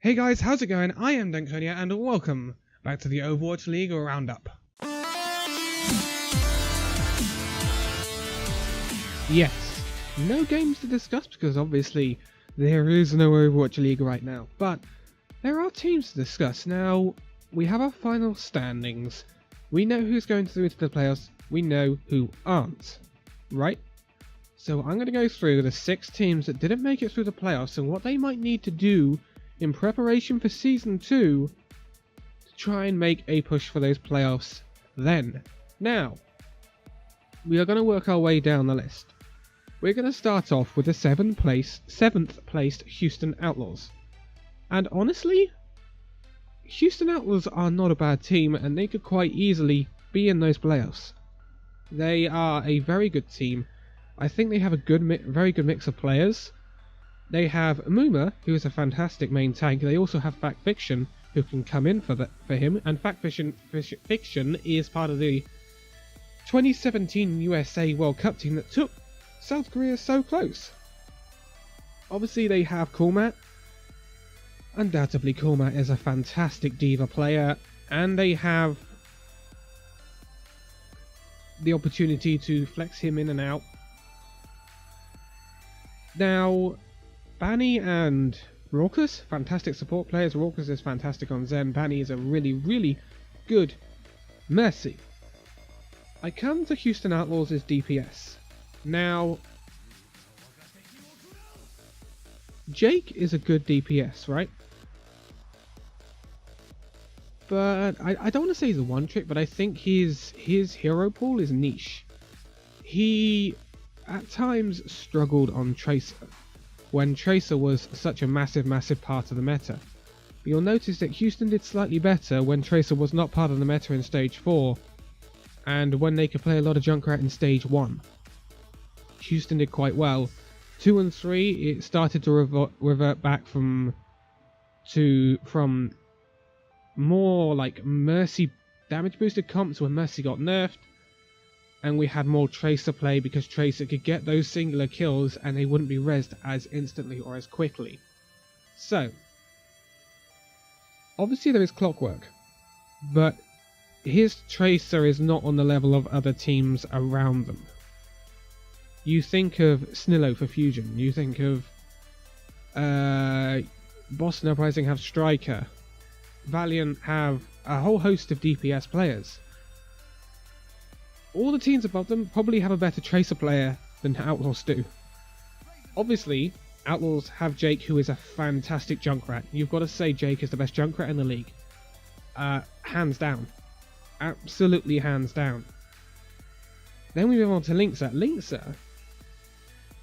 Hey guys, how's it going? I am Danconia and welcome back to the Overwatch League Roundup. Yes, no games to discuss because obviously there is no Overwatch League right now, but there are teams to discuss. Now, we have our final standings. We know who's going through to the playoffs, we know who aren't, right? So I'm going to go through the 6 teams that didn't make it through the playoffs and what they might need to do in preparation for Season 2 to try and make a push for those playoffs then. Now, we are going to work our way down the list. We're going to start off with the 7th placed Houston Outlaws. And honestly, Houston Outlaws are not a bad team and they could quite easily be in those playoffs. They are a very good team. I think they have a very good mix of players. They have Muma, who is a fantastic main tank. They also have Fact Fiction, who can come in for him. And Fact Fiction is part of the 2017 USA World Cup team that took South Korea so close. Obviously, they have Coolmat. Undoubtedly, Coolmat is a fantastic diva player, and they have the opportunity to flex him in and out. Now, Banny and Raucus, fantastic support players. Raucus is fantastic on Zen. Banny is a really good Mercy. I come to Houston Outlaws as DPS. Now, Jake is a good DPS, right? But I don't want to say he's a one trick, but I think his hero pool is niche. He at times struggled on Tracer, when Tracer was such a massive part of the meta. But you'll notice that Houston did slightly better when Tracer was not part of the meta in Stage 4, and when they could play a lot of Junkrat in Stage 1. Houston did quite well. 2 and 3, it started to revert back from more like Mercy damage boosted comps when Mercy got nerfed, and we had more Tracer play because Tracer could get those singular kills and they wouldn't be rezzed as instantly or as quickly. So, obviously there is Clockwork, but his Tracer is not on the level of other teams around them. You think of Snillo for Fusion, you think of Boston Uprising have Striker, Valiant have a whole host of DPS players. All the teams above them probably have a better Tracer player than Outlaws do. Obviously, Outlaws have Jake, who is a fantastic Junkrat. You've got to say Jake is the best Junkrat in the league. Hands down. Absolutely hands down. Then we move on to Linkser. Linkser,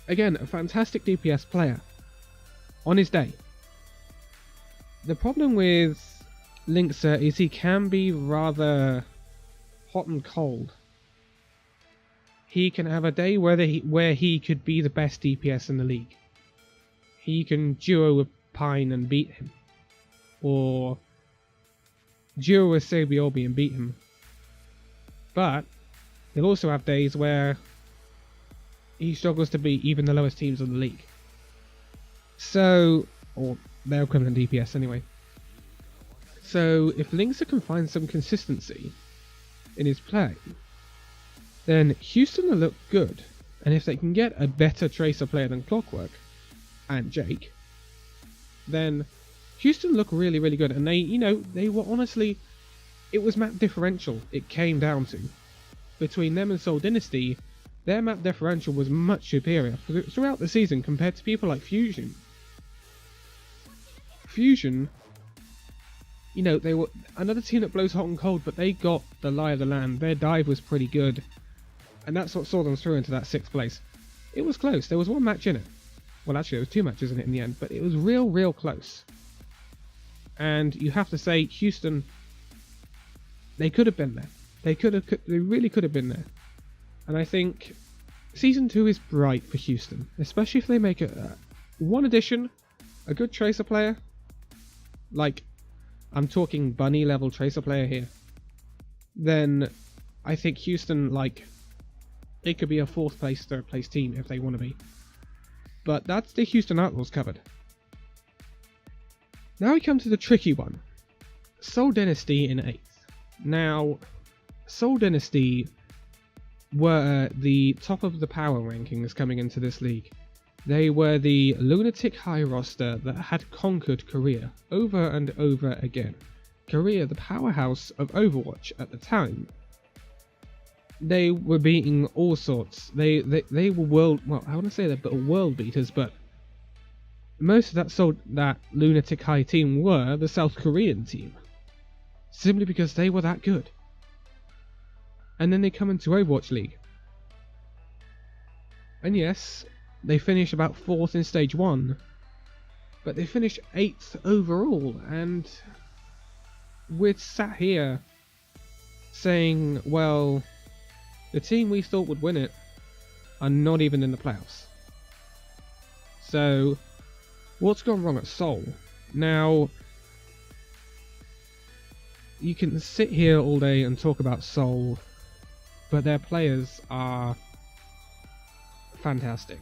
again, a fantastic DPS player. On his day. The problem with Linkser is he can be rather hot and cold. He can have a day where he could be the best DPS in the league. He can duo with Pine and beat him. Or duo with Sabiobi and beat him. But he'll also have days where he struggles to beat even the lowest teams in the league. So, or their equivalent DPS anyway. So if Linkser can find some consistency in his play, then Houston will look good. And if they can get a better Tracer player than Clockwork and Jake, then Houston look really good. And they were honestly, it was map differential it came down to. Between them and Soul Dynasty, their map differential was much superior throughout the season compared to people like Fusion. Fusion, they were another team that blows hot and cold, but they got the lie of the land. Their dive was pretty good. And that's what saw them through into that 6th place. It was close. There was one match in it. Well, actually, there was 2 matches in it in the end, but it was real close. And you have to say, Houston, they could have been there. They really could have been there. And I think Season 2 is bright for Houston, especially if they make one addition, a good Tracer player. Like, I'm talking Bunny level Tracer player here. Then I think Houston, it could be a 4th place, 3rd place team if they want to be. But that's the Houston Outlaws covered. Now we come to the tricky one. Seoul Dynasty in 8th. Now, Seoul Dynasty were the top of the power rankings coming into this league. They were the lunatic high roster that had conquered Korea over and over again. Korea, the powerhouse of Overwatch at the time. They were beating all sorts. They were I want to say they're world beaters, but most of that lunatic high team were the South Korean team. Simply because they were that good. And then they come into Overwatch League. And yes, they finish about 4th in stage 1. But they finish 8th overall. And we're sat here saying, well, the team we thought would win it are not even in the playoffs. So, what's gone wrong at Seoul? Now, you can sit here all day and talk about Seoul, but their players are fantastic.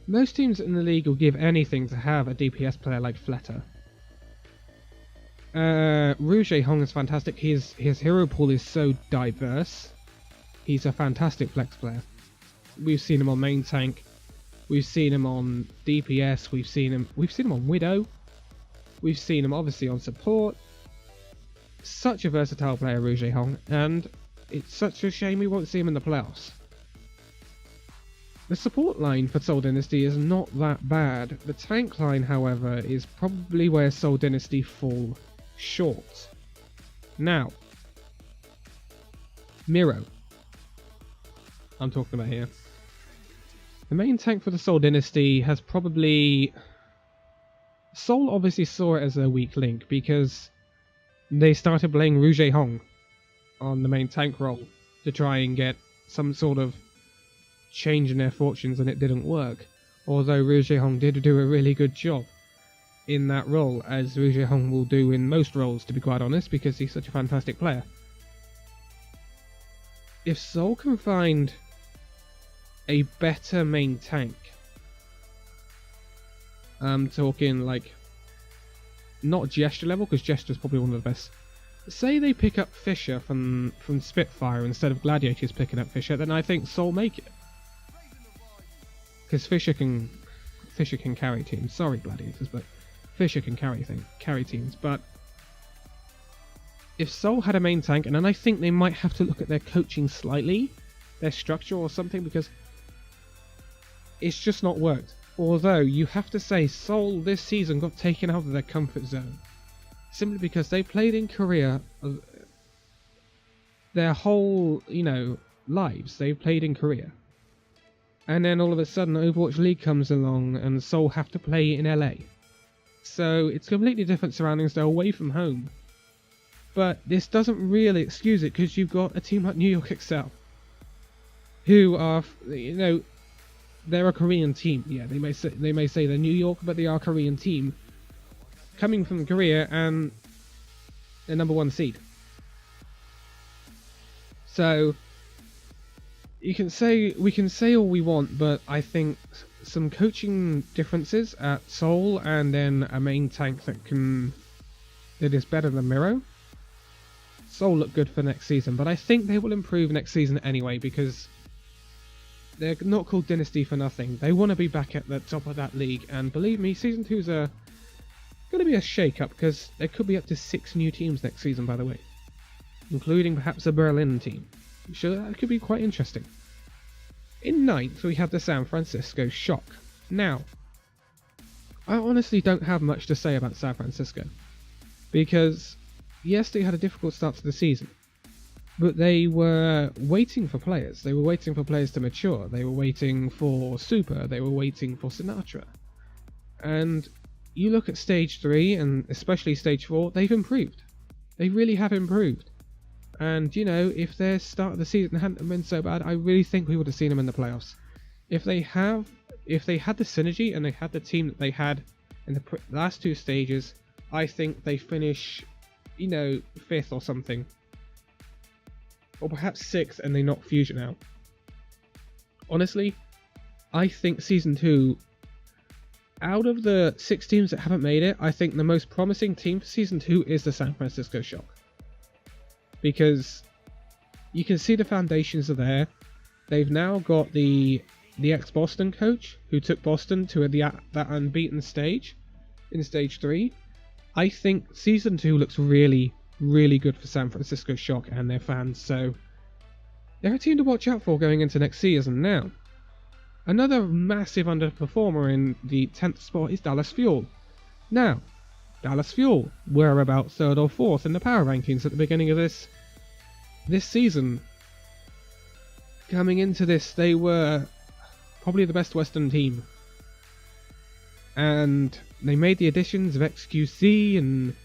Most teams in the league will give anything to have a DPS player like Fleta. Rouge Hong is fantastic. His hero pool is so diverse. He's a fantastic flex player. We've seen him on main tank. We've seen him on DPS. We've seen him on Widow. We've seen him obviously on support. Such a versatile player, Rouge Hong, and it's such a shame we won't see him in the playoffs. The support line for Seoul Dynasty is not that bad. The tank line, however, is probably where Seoul Dynasty fall short. Now, Miro. I'm talking about here. The main tank for the Seoul Dynasty has probably... Seoul obviously saw it as a weak link because they started playing Rouge Hong on the main tank role to try and get some sort of change in their fortunes, and it didn't work. Although Rouge Hong did do a really good job in that role, as Rouge Hong will do in most roles, to be quite honest, because he's such a fantastic player. If Seoul can find a better main tank, I'm talking like not Gesture level, because Gesture's probably one of the best. Say they pick up Fisher from Spitfire instead of Gladiators picking up Fisher, then I think Seoul make it. Because Fisher can carry teams. Sorry, Gladiators, but Fisher can carry teams. But if Seoul had a main tank, and then I think they might have to look at their coaching slightly, their structure or something, because it's just not worked. Although, you have to say, Seoul this season got taken out of their comfort zone. Simply because they played in Korea their whole, lives. They've played in Korea. And then all of a sudden, Overwatch League comes along and Seoul have to play in LA. So, it's completely different surroundings. They're away from home. But this doesn't really excuse it, because you've got a team like New York Excel, who are, they're a Korean team. Yeah, they may say they're New York, but they are a Korean team coming from Korea, and they're number 1 seed. So we can say all we want, but I think some coaching differences at Seoul, and then a main tank that is better than Miro. Seoul look good for next season, but I think they will improve next season anyway, because they're not called Dynasty for nothing. They want to be back at the top of that league, and believe me, Season 2's going to be a shake-up, because there could be up to 6 new teams next season, by the way. Including perhaps a Berlin team. So that could be quite interesting. In 9th, we have the San Francisco Shock. Now, I honestly don't have much to say about San Francisco. Because, yes, they had a difficult start to the season. But they were waiting for players. They were waiting for players to mature. They were waiting for Super. They were waiting for Sinatra. And you look at Stage 3, and especially Stage 4, they've improved. They really have improved. And, if their start of the season hadn't been so bad, I really think we would have seen them in the playoffs. If they had the synergy, and they had the team that they had in the last 2 stages, I think they finish, 5th or something. Or perhaps 6th, and they knock Fusion out. Honestly, I think Season 2, out of the 6 teams that haven't made it, I think the most promising team for Season 2 is the San Francisco Shock. Because you can see the foundations are there. They've now got the ex-Boston coach who took Boston to that unbeaten stage in Stage 3. I think Season 2 looks really, really good for San Francisco Shock and their fans, so they're a team to watch out for going into next season. Now, another massive underperformer in the 10th spot is Dallas Fuel. Now, Dallas Fuel were about 3rd or 4th in the power rankings at the beginning of this season. Coming into this, they were probably the best Western team. And they made the additions of XQC and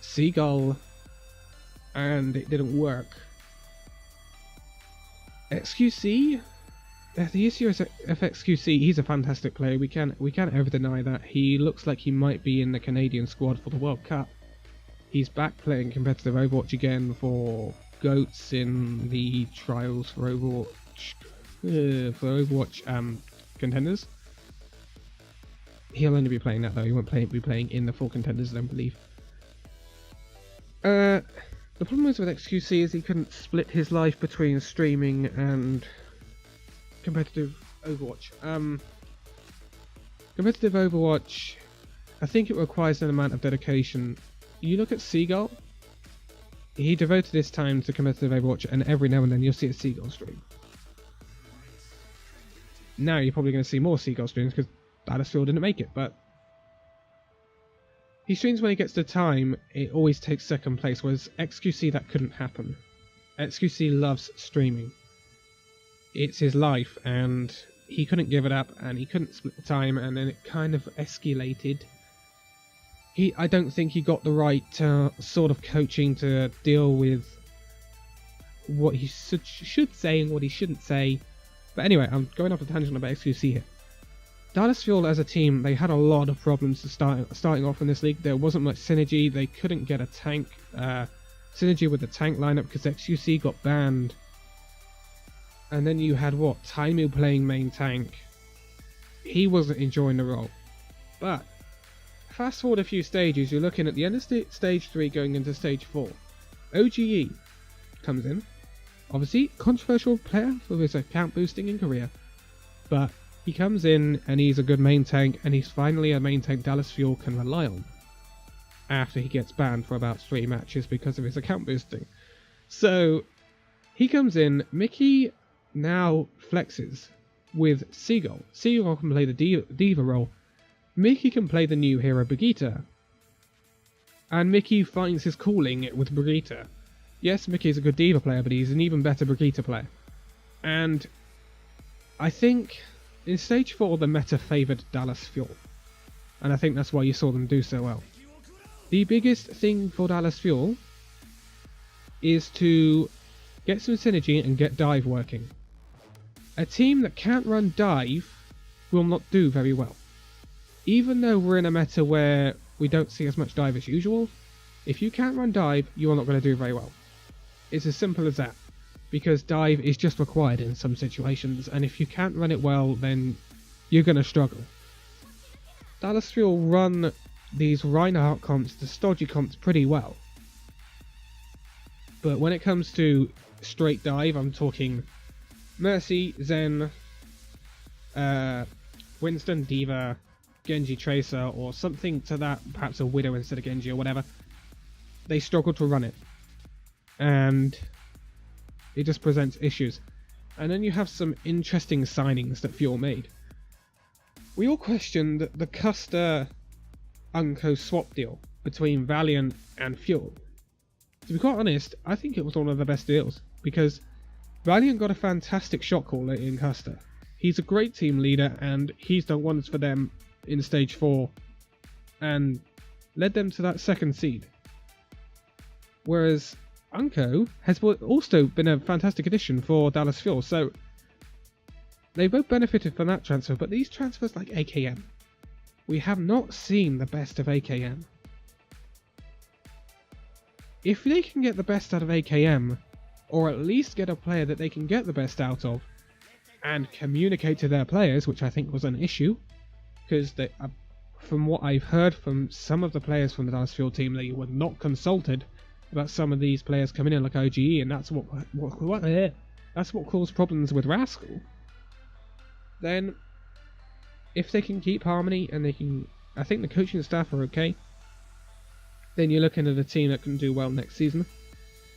Seagull, and it didn't work. XQC, the issue is FXQC, he's a fantastic player. We can't ever deny that. He looks like he might be in the Canadian squad for the World Cup. He's back playing competitive Overwatch again for GOATs in the trials for Overwatch contenders. He'll only be playing that though. He won't be playing in the full contenders, I don't believe. The problem is with XQC is he couldn't split his life between streaming and competitive Overwatch. Competitive Overwatch, I think it requires an amount of dedication. You look at Seagull, he devoted his time to competitive Overwatch, and every now and then you'll see a Seagull stream. Now you're probably going to see more Seagull streams because Dallas Fuel didn't make it, but he streams when he gets the time. It always takes second place, whereas XQC that couldn't happen. XQC loves streaming. It's his life, and he couldn't give it up, and he couldn't split the time, and then it kind of escalated. I don't think he got the right sort of coaching to deal with what he should say and what he shouldn't say. But anyway, I'm going off a tangent about XQC here. Dallas Fuel as a team, they had a lot of problems starting off in this league. There wasn't much synergy. They couldn't get a tank synergy with the tank lineup because XQC got banned. And then you had Taimu playing main tank. He wasn't enjoying the role. But fast forward a few stages, you're looking at the end of stage 3 going into stage 4. OGE comes in. Obviously, controversial player for his account boosting in Korea. But he comes in and he's a good main tank, and he's finally a main tank Dallas Fuel can rely on. After he gets banned for about 3 matches because of his account boosting. So, he comes in, Mickey now flexes with Seagull. Seagull can play the diva role. Mickey can play the new hero Brigitte. And Mickey finds his calling with Brigitte. Yes, Mickey's a good diva player, but he's an even better Brigitte player. And I think in stage 4 the meta favoured Dallas Fuel. And I think that's why you saw them do so well. The biggest thing for Dallas Fuel is to get some synergy and get dive working. A team that can't run dive will not do very well. Even though we're in a meta where we don't see as much dive as usual, if you can't run dive, you are not going to do very well. It's as simple as that. Because dive is just required in some situations, and if you can't run it well, then you're going to struggle. Dallas Fuel run these Reinhardt comps, the stodgy comps, pretty well. But when it comes to straight dive, I'm talking Mercy, Zen, Winston, Diva, Genji Tracer, or something to that, perhaps a Widow instead of Genji or whatever. They struggle to run it. And it just presents issues. And then you have some interesting signings that Fuel made. We all questioned the Custer Unco swap deal between Valiant and Fuel. To be quite honest, I think it was one of the best deals, because Valiant got a fantastic shot caller in Custer. He's a great team leader, and he's done wonders for them in stage 4 and led them to that 2nd seed. Whereas Unco has also been a fantastic addition for Dallas Fuel, so they both benefited from that transfer. But these transfers like AKM, we have not seen the best of AKM. If they can get the best out of AKM, or at least get a player that they can get the best out of, and communicate to their players, which I think was an issue, because from what I've heard from some of the players from the Dallas-Fuel team, they were not consulted about some of these players coming in like OGE, and that's that's what caused problems with Rascal. Then, if they can keep harmony and they can, I think the coaching staff are okay, then you're looking at a team that can do well next season.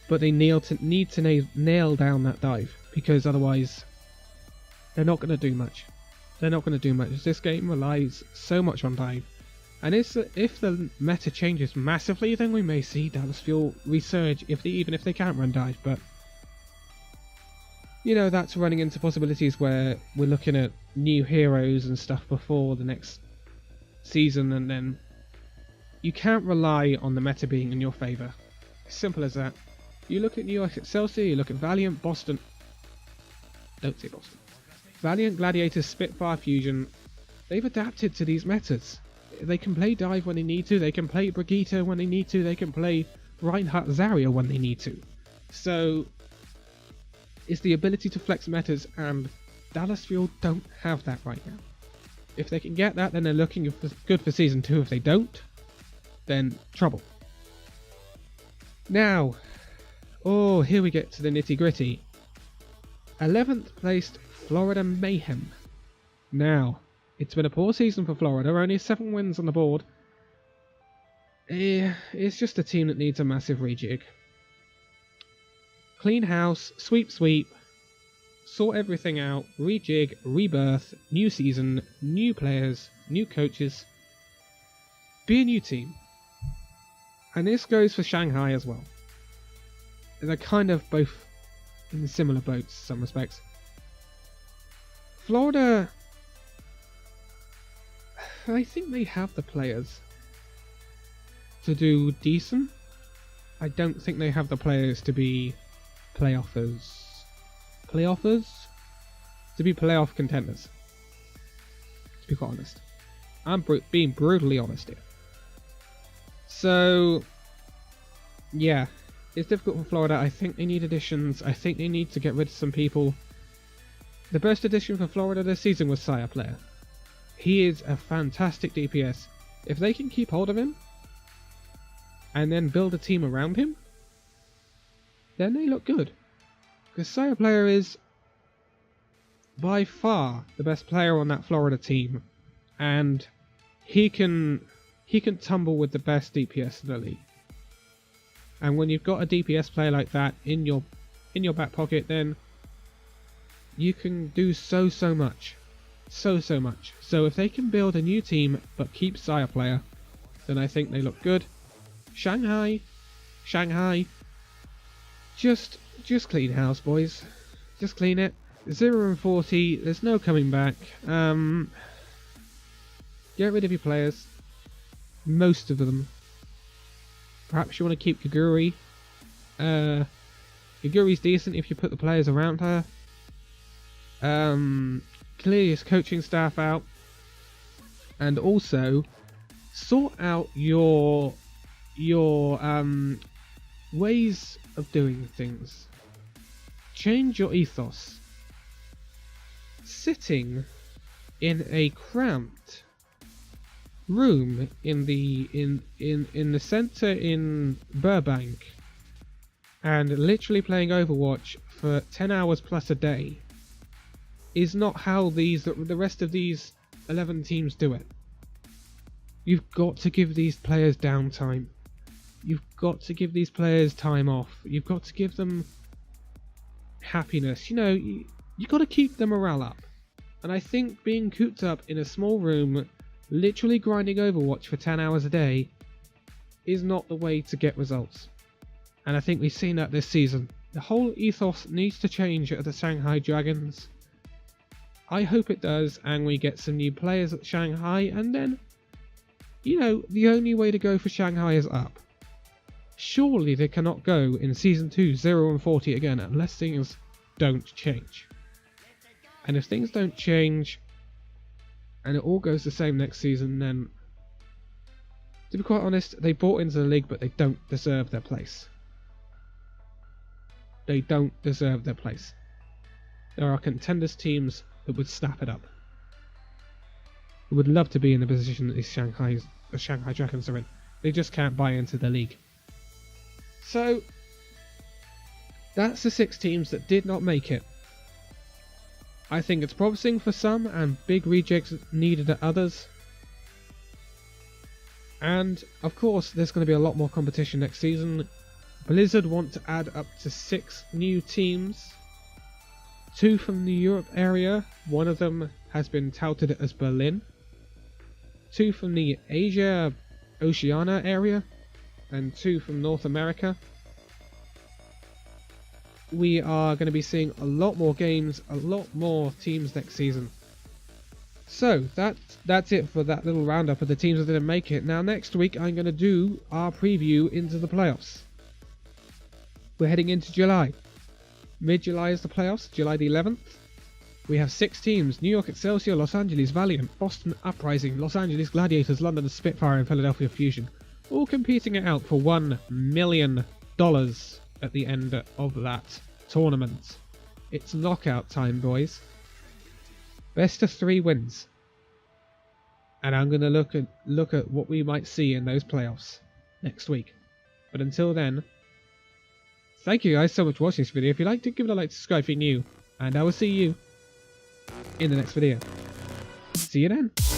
But they need to nail down that dive, because otherwise they're not going to do much. They're not going to do much. This game relies so much on dive. And if the meta changes massively, then we may see Dallas-Fuel resurge even if they can't run dive. But you know, that's running into possibilities where we're looking at new heroes and stuff before the next season, and then you can't rely on the meta being in your favour. Simple as that. You look at New York Excelsior, you look at Valiant, Boston. Don't say Boston. Valiant, Gladiators, Spitfire, Fusion. They've adapted to these metas. They can play dive when they need to. They can play Brigitte when they need to. They can play Reinhardt, Zarya when they need to. So it's the ability to flex metas, and Dallas-Fuel don't have that right now. If they can get that, then they're looking good for Season 2. If they don't, then trouble. Now, here we get to the nitty gritty. 11th placed Florida Mayhem. Now, it's been a poor season for Florida, only 7 wins on the board. It's just a team that needs a massive rejig. Clean house, sweep, sort everything out, rejig, rebirth, new season, new players, new coaches. Be a new team. And this goes for Shanghai as well. They're kind of both in similar boats in some respects. Florida, I think they have the players to do decent. I don't think they have the players to be playoffers? To be playoff contenders. To be quite honest. I'm being brutally honest here. So, yeah, it's difficult for Florida. I think they need additions. I think they need to get rid of some people. The best addition for Florida this season was Saya Player. He is a fantastic DPS. If they can keep hold of him, and then build a team around him, then they look good. Because Saya Player is by far the best player on that Florida team, and he can tumble with the best DPS in the league. And when you've got a DPS player like that in your back pocket, then you can do so much. So much. So if they can build a new team but keep Saya Player, then I think they look good. Shanghai, just clean house, boys. Just clean it. 0-40. There's no coming back. Get rid of your players. Most of them. Perhaps you want to keep Kaguri. Kaguri's decent if you put the players around her. Clear your coaching staff out. And also sort out your ways of doing things. Change your ethos. Sitting in a cramped room in the center in Burbank and literally playing Overwatch for 10 hours plus a day is not how the rest of these 11 teams do it. You've got to give these players downtime. You've got to give these players time off. You've got to give them happiness. You know, you've got to keep their morale up. And I think being cooped up in a small room, literally grinding Overwatch for 10 hours a day, is not the way to get results. And I think we've seen that this season. The whole ethos needs to change at the Shanghai Dragons. I hope it does, and we get some new players at Shanghai, and then, you know, the only way to go for Shanghai is up. Surely they cannot go in Season 2 0-40 again unless things don't change. And if things don't change, and it all goes the same next season, then, to be quite honest, they bought into the league, but they don't deserve their place. They don't deserve their place. There are contenders teams that would snap it up. who would love to be in the position that the Shanghai Dragons are in. They just can't buy into the league. So, that's the 6 teams that did not make it. I think it's promising for some and big rejects needed at others. And, of course, there's going to be a lot more competition next season. Blizzard want to add up to 6 new teams. 2 from the Europe area. One of them has been touted as Berlin. 2 from the Asia Oceania area. And 2 from North America. We are going to be seeing a lot more games, a lot more teams next season. So, that's it for that little roundup of the teams that didn't make it. Now, next week I'm going to do our preview into the playoffs. We're heading into July. Mid-July is the playoffs, July the 11th. We have 6 teams: New York Excelsior, Los Angeles Valiant, Boston Uprising, Los Angeles Gladiators, London Spitfire and Philadelphia Fusion. All competing it out for $1 million at the end of that tournament. It's knockout time, boys. Best of 3 wins. And I'm going to look at what we might see in those playoffs next week. But until then, thank you guys so much for watching this video. If you liked it, give it a like, subscribe if you're new, and I will see you in the next video. See you then.